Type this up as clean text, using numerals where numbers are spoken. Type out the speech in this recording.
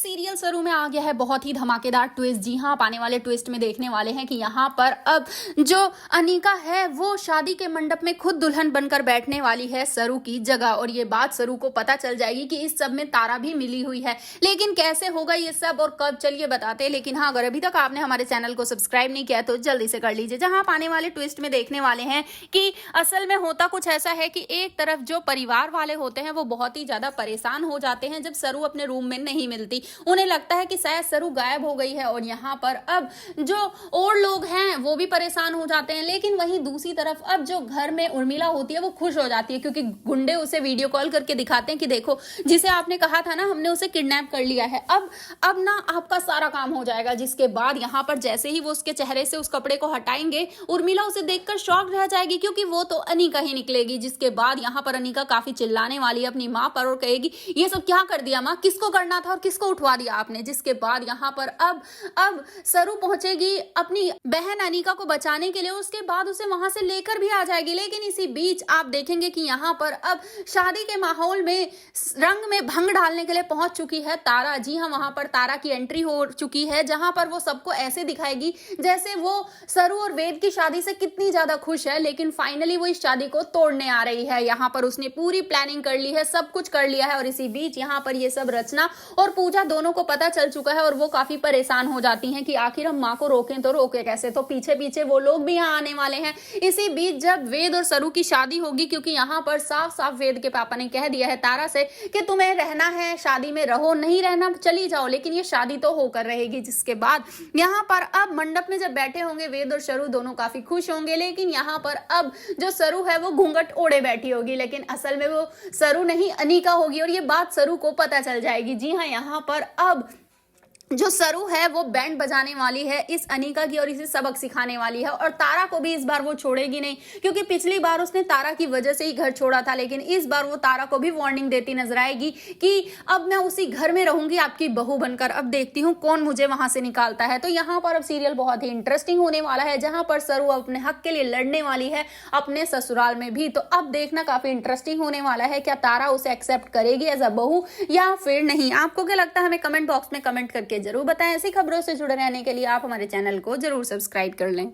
Serial सरू में आ गया है बहुत ही धमाकेदार ट्विस्ट। जी हाँ, आप आने वाले ट्विस्ट में देखने वाले हैं कि यहाँ पर अब जो अनिका है वो शादी के मंडप में खुद दुल्हन बनकर बैठने वाली है सरू की जगह। और ये बात सरू को पता चल जाएगी कि इस सब में तारा भी मिली हुई है। लेकिन कैसे होगा ये सब और कब, चलिए बताते हैं। लेकिन हाँ, अगर अभी तक आपने हमारे चैनल को सब्सक्राइब नहीं किया तो जल्दी से कर लीजिए। जहाँ आप आने वाले ट्विस्ट में देखने वाले हैं कि असल में होता कुछ ऐसा है कि एक तरफ जो परिवार वाले होते हैं वो बहुत ही ज्यादा परेशान हो जाते हैं जब सरू अपने रूम में नहीं मिलती। उन्हें लगता है कि शायद सरू गायब हो गई है और यहाँ पर अब जो और लोग हैं वो भी परेशान हो जाते हैं। लेकिन वहीं दूसरी तरफ अब जो घर में उर्मिला होती है वो खुश हो जाती है क्योंकि गुंडे उसे वीडियो कॉल करके दिखाते हैं कि देखो, जिसे आपने कहा था ना हमने उसे किडनैप कर लिया है, अब ना आपका सारा काम हो जाएगा। जिसके बाद यहाँ पर जैसे ही वो उसके चेहरे से उस कपड़े को हटाएंगे, उर्मिला उसे देखकर शॉक रह जाएगी क्योंकि वो तो अनिका ही निकलेगी। जिसके बाद यहाँ पर अनिका काफी चिल्लाने वाली है अपनी माँ पर और कहेगी ये सब क्या कर दिया माँ, किसको करना था और किसको उठवा दिया आपने। जिसके बाद यहाँ पर अब सरू पहुंचेगी अपनी बहन अनिका को बचाने के लिए, उसके बाद उसे वहां से लेकर भी आ जाएगी। लेकिन इसी बीच आप देखेंगे कि यहाँ पर अब शादी के माहौल में रंग में भंग डालने के लिए पहुंच चुकी है तारा। जी हाँ, वहां पर तारा की एंट्री हो चुकी है जहां पर वो सबको ऐसे दिखाएगी जैसे वो सरू और वेद की शादी से कितनी ज्यादा खुश है। लेकिन फाइनली वो इस शादी को तोड़ने आ रही है। यहाँ पर उसने पूरी प्लानिंग कर ली है, सब कुछ कर लिया है। और इसी बीच यहाँ पर ये सब रचना और पूजा दोनों को पता चल चुका है और वो काफी परेशान हो जाती हैं कि आखिर हम माँ को रोकें तो रोके कैसे। तो पीछे पीछे वो लोग भी यहाँ आने वाले हैं। इसी बीच जब वेद और सरू की शादी होगी, क्योंकि यहाँ पर साफ साफ वेद के पापा ने कह दिया है तारा से कि तुम्हें रहना है शादी में रहो, नहीं रहना चली जाओ, लेकिन ये शादी तो होकर रहेगी। जिसके बाद यहाँ पर अब मंडप में जब बैठे होंगे वेद और सरू दोनों काफी खुश होंगे। लेकिन यहाँ पर अब जो सरू है वो घूंघट ओढ़े बैठी होगी, लेकिन असल में वो सरू नहीं अनिका होगी और ये बात सरू को पता चल जाएगी। जी हाँ, यहाँ पर अब जो सरू है वो बैंड बजाने वाली है इस अनिका की और इसे सबक सिखाने वाली है। और तारा को भी इस बार वो छोड़ेगी नहीं क्योंकि पिछली बार उसने तारा की वजह से ही घर छोड़ा था। लेकिन इस बार वो तारा को भी वार्निंग देती नजर आएगी कि अब मैं उसी घर में रहूंगी आपकी बहू बनकर, अब देखती हूँ कौन मुझे वहां से निकालता है। तो यहाँ पर अब सीरियल बहुत ही इंटरेस्टिंग होने वाला है जहां पर सरू अपने हक के लिए लड़ने वाली है अपने ससुराल में भी। तो अब देखना काफी इंटरेस्टिंग होने वाला है, क्या तारा उसे एक्सेप्ट करेगी एज अ बहू या फिर नहीं। आपको क्या लगता है हमें कमेंट बॉक्स में कमेंट करके जरूर बताएं। ऐसी खबरों से जुड़े रहने के लिए आप हमारे चैनल को जरूर सब्सक्राइब कर लें।